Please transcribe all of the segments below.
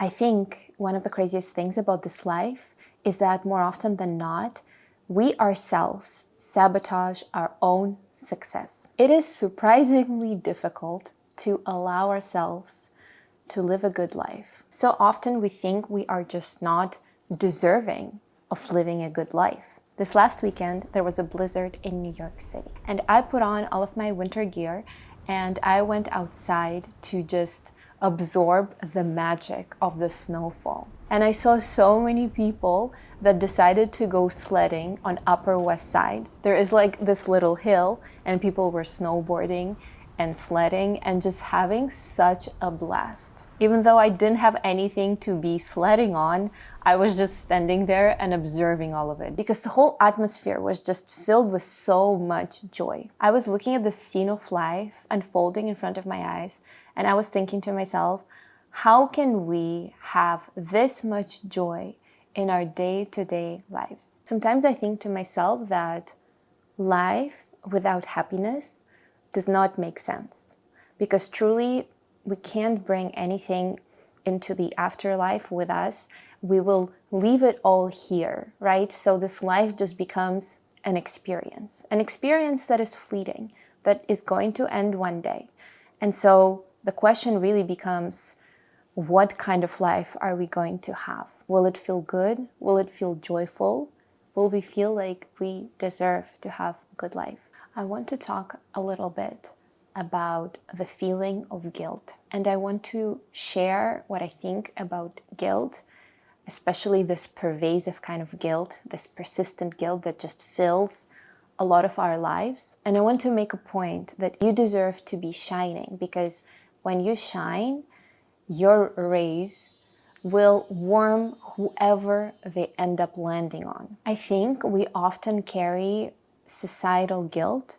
I think one of the craziest things about this life is that more often than not, we ourselves sabotage our own success. It is surprisingly difficult to allow ourselves to live a good life. So often we think we are just not deserving of living a good life. This last weekend, there was a blizzard in New York City, and I put on all of my winter gear and I went outside to just absorb the magic of the snowfall. And I saw so many people that decided to go sledding on Upper West Side. There is like this little hill and people were snowboarding and sledding and just having such a blast. Even though I didn't have anything to be sledding on, I was just standing there and observing all of it because the whole atmosphere was just filled with so much joy. I was looking at the scene of life unfolding in front of my eyes, and I was thinking to myself, how can we have this much joy in our day-to-day lives? Sometimes I think to myself that life without happiness does not make sense, because truly we can't bring anything into the afterlife with us. We will leave it all here, right? So this life just becomes an experience that is fleeting, that is going to end one day. And so the question really becomes, what kind of life are we going to have? Will it feel good? Will it feel joyful? Will we feel like we deserve to have a good life? I want to talk a little bit about the feeling of guilt. And I want to share what I think about guilt, especially this pervasive kind of guilt, this persistent guilt that just fills a lot of our lives. And I want to make a point that you deserve to be shining, because when you shine, your rays will warm whoever they end up landing on. I think we often carry societal guilt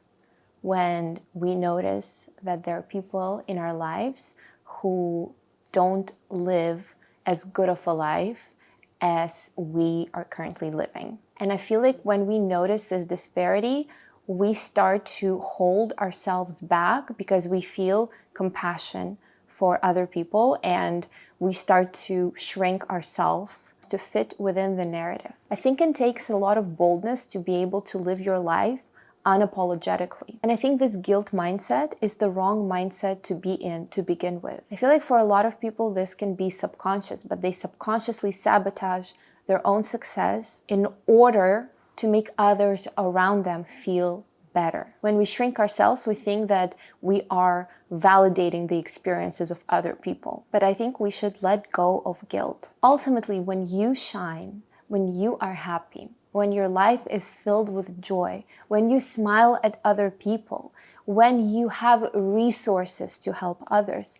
when we notice that there are people in our lives who don't live as good of a life as we are currently living. And I feel like when we notice this disparity, we start to hold ourselves back because we feel compassion for other people, and we start to shrink ourselves to fit within the narrative. I think it takes a lot of boldness to be able to live your life unapologetically. And I think this guilt mindset is the wrong mindset to be in to begin with. I feel like for a lot of people, this can be subconscious, but they subconsciously sabotage their own success in order to make others around them feel better. When we shrink ourselves, we think that we are validating the experiences of other people. But I think we should let go of guilt. Ultimately, when you shine, when you are happy, when your life is filled with joy, when you smile at other people, when you have resources to help others,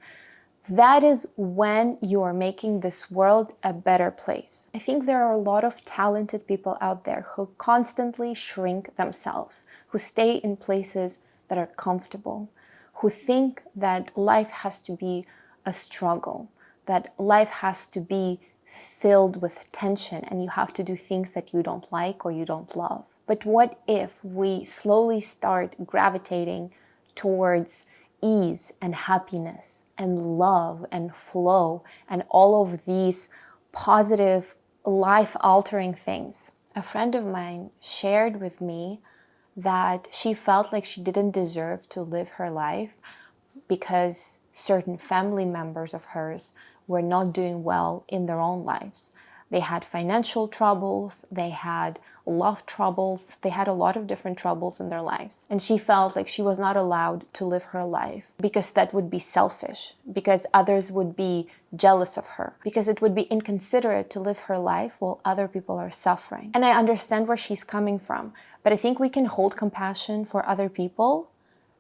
that is when you are making this world a better place. I think there are a lot of talented people out there who constantly shrink themselves, who stay in places that are comfortable, who think that life has to be a struggle, that life has to be filled with tension and you have to do things that you don't like or you don't love. But what if we slowly start gravitating towards ease and happiness and love and flow and all of these positive life-altering things? A friend of mine shared with me that she felt like she didn't deserve to live her life because certain family members of hers were not doing well in their own lives. They had financial troubles, they had love troubles, they had a lot of different troubles in their lives. And she felt like she was not allowed to live her life because that would be selfish, because others would be jealous of her, because it would be inconsiderate to live her life while other people are suffering. And I understand where she's coming from, but I think we can hold compassion for other people,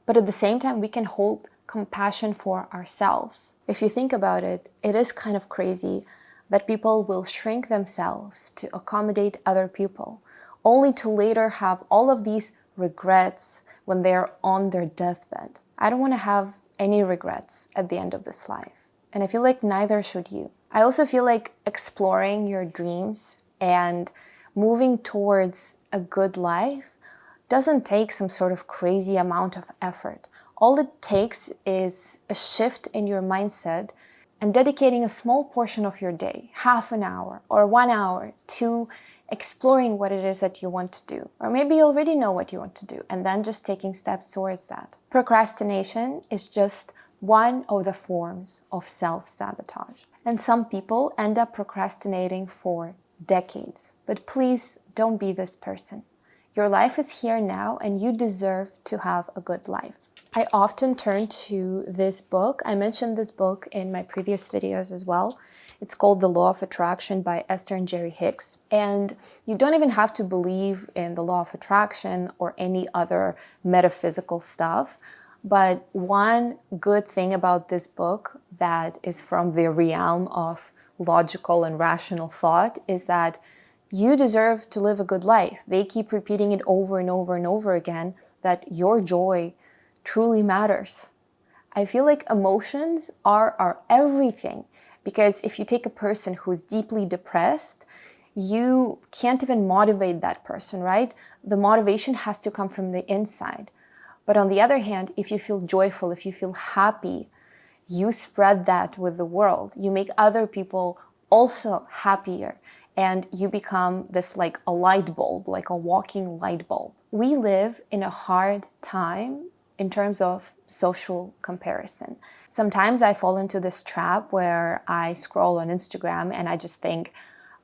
but at the same time, we can hold compassion for ourselves. If you think about it, it is kind of crazy that people will shrink themselves to accommodate other people, only to later have all of these regrets when they're on their deathbed. I don't want to have any regrets at the end of this life. And I feel like neither should you. I also feel like exploring your dreams and moving towards a good life doesn't take some sort of crazy amount of effort. All it takes is a shift in your mindset and dedicating a small portion of your day, half an hour or 1 hour, to exploring what it is that you want to do. Or maybe you already know what you want to do, and then just taking steps towards that. Procrastination is just one of the forms of self-sabotage. And some people end up procrastinating for decades. But please don't be this person. Your life is here now, and you deserve to have a good life. I often turn to this book. I mentioned this book in my previous videos as well. It's called The Law of Attraction by Esther and Jerry Hicks. And you don't even have to believe in the law of attraction or any other metaphysical stuff. But one good thing about this book that is from the realm of logical and rational thought is that you deserve to live a good life. They keep repeating it over and over and over again, that your joy truly matters. I feel like emotions are our everything, because if you take a person who's deeply depressed, you can't even motivate that person, right? The motivation has to come from the inside. But on the other hand, if you feel joyful, if you feel happy, you spread that with the world. You make other people also happier, and you become this like a light bulb, like a walking light bulb. We live in a hard time in terms of social comparison. Sometimes I fall into this trap where I scroll on Instagram and I just think,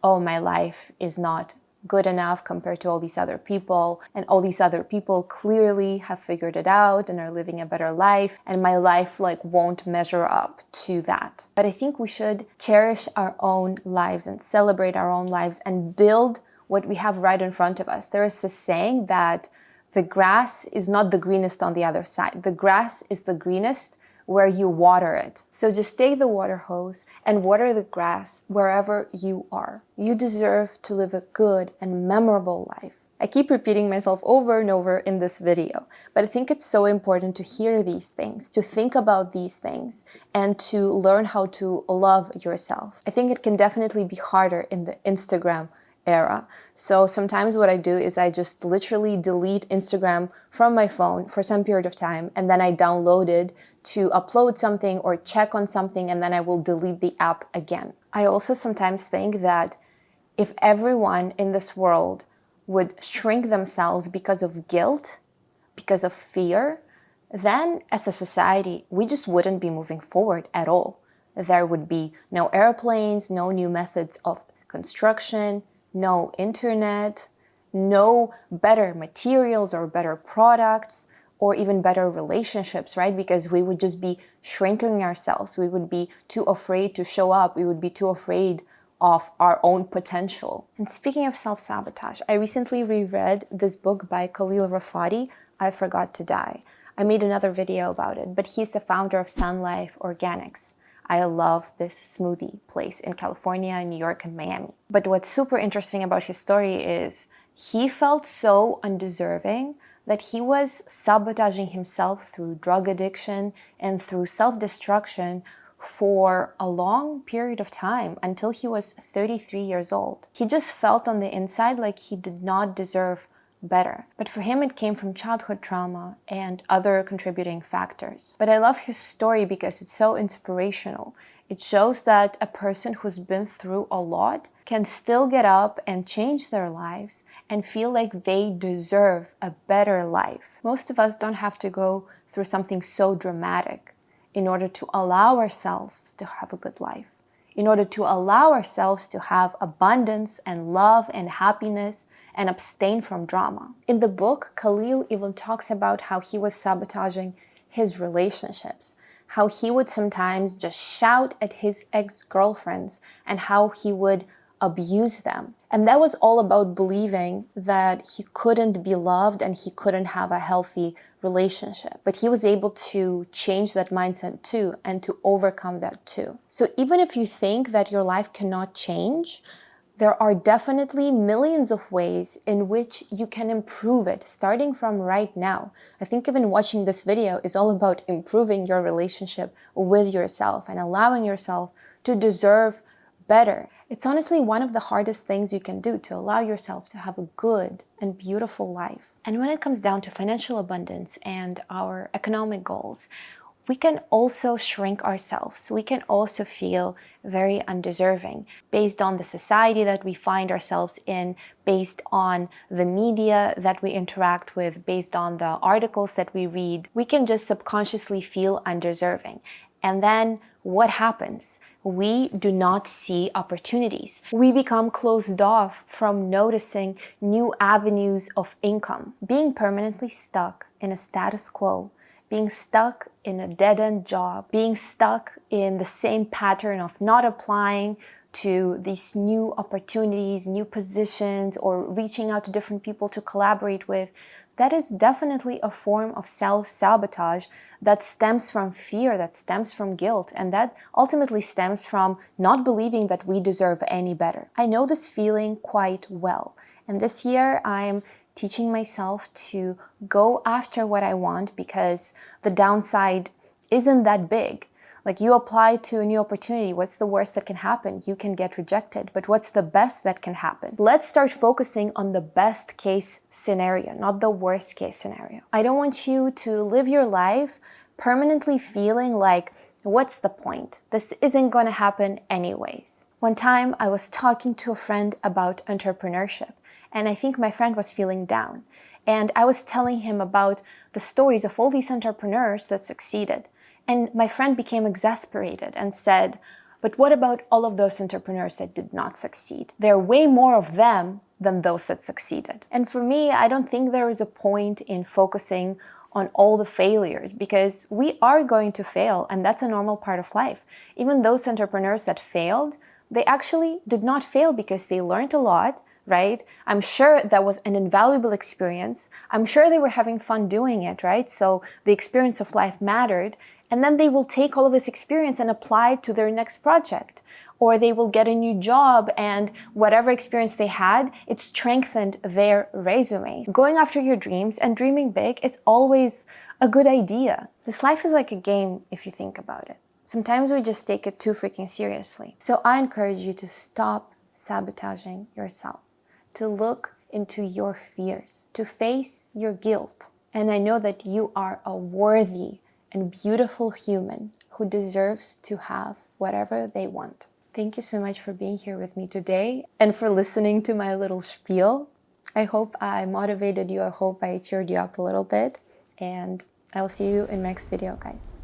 oh, my life is not good enough compared to all these other people, and all these other people clearly have figured it out and are living a better life, and my life like won't measure up to that. But I think we should cherish our own lives and celebrate our own lives and build what we have right in front of us. There is a saying that the grass is not the greenest on the other side. The grass is the greenest where you water it. So just take the water hose and water the grass wherever you are. You deserve to live a good and memorable life. I keep repeating myself over and over in this video, but I think it's so important to hear these things, to think about these things, and to learn how to love yourself. I think it can definitely be harder in the Instagram era. So sometimes what I do is I just literally delete Instagram from my phone for some period of time, and then I download it to upload something or check on something, and then I will delete the app again. I also sometimes think that if everyone in this world would shrink themselves because of guilt, because of fear, then as a society, we just wouldn't be moving forward at all. There would be no airplanes, no new methods of construction, no internet, no better materials or better products, or even better relationships, right? Because we would just be shrinking ourselves. We would be too afraid to show up. We would be too afraid of our own potential. And speaking of self-sabotage, I recently reread this book by Khalil Rafati, I Forgot to Die. I made another video about it, but he's the founder of Sun Life Organics. I love this smoothie place in California, New York, and Miami. But what's super interesting about his story is he felt so undeserving that he was sabotaging himself through drug addiction and through self-destruction for a long period of time until he was 33 years old. He just felt on the inside like he did not deserve better. But for him, it came from childhood trauma and other contributing factors. But I love his story because it's so inspirational. It shows that a person who's been through a lot can still get up and change their lives and feel like they deserve a better life. Most of us don't have to go through something so dramatic in order to allow ourselves to have a good life, in order to allow ourselves to have abundance and love and happiness and abstain from drama. In the book, Khalil even talks about how he was sabotaging his relationships, how he would sometimes just shout at his ex-girlfriends and how he would abuse them. And that was all about believing that he couldn't be loved and he couldn't have a healthy relationship. But he was able to change that mindset too and to overcome that too. So even if you think that your life cannot change, there are definitely millions of ways in which you can improve it, starting from right now. I think even watching this video is all about improving your relationship with yourself and allowing yourself to deserve better. It's honestly one of the hardest things you can do, to allow yourself to have a good and beautiful life. And when it comes down to financial abundance and our economic goals, we can also shrink ourselves. We can also feel very undeserving based on the society that we find ourselves in, based on the media that we interact with, based on the articles that we read. We can just subconsciously feel undeserving. And then what happens? We do not see opportunities. We become closed off from noticing new avenues of income. Being permanently stuck in a status quo, being stuck in a dead-end job, being stuck in the same pattern of not applying to these new opportunities, new positions, or reaching out to different people to collaborate with, that is definitely a form of self-sabotage that stems from fear, that stems from guilt, and that ultimately stems from not believing that we deserve any better. I know this feeling quite well, and this year I'm teaching myself to go after what I want because the downside isn't that big. Like, you apply to a new opportunity, what's the worst that can happen? You can get rejected, but what's the best that can happen? Let's start focusing on the best case scenario, not the worst case scenario. I don't want you to live your life permanently feeling like, what's the point? This isn't going to happen anyways. One time I was talking to a friend about entrepreneurship, and I think my friend was feeling down. And I was telling him about the stories of all these entrepreneurs that succeeded. And my friend became exasperated and said, but what about all of those entrepreneurs that did not succeed? There are way more of them than those that succeeded. And for me, I don't think there is a point in focusing on all the failures, because we are going to fail, and that's a normal part of life. Even those entrepreneurs that failed, they actually did not fail because they learned a lot, right? I'm sure that was an invaluable experience. I'm sure they were having fun doing it, right? So the experience of life mattered. And then they will take all of this experience and apply it to their next project. Or they will get a new job, and whatever experience they had, it strengthened their resume. Going after your dreams and dreaming big is always a good idea. This life is like a game if you think about it. Sometimes we just take it too freaking seriously. So I encourage you to stop sabotaging yourself, to look into your fears, to face your guilt. And I know that you are a worthy and beautiful human who deserves to have whatever they want. Thank you so much for being here with me today and for listening to my little spiel. I hope I motivated you. I hope I cheered you up a little bit, and I'll see you in the next video, guys.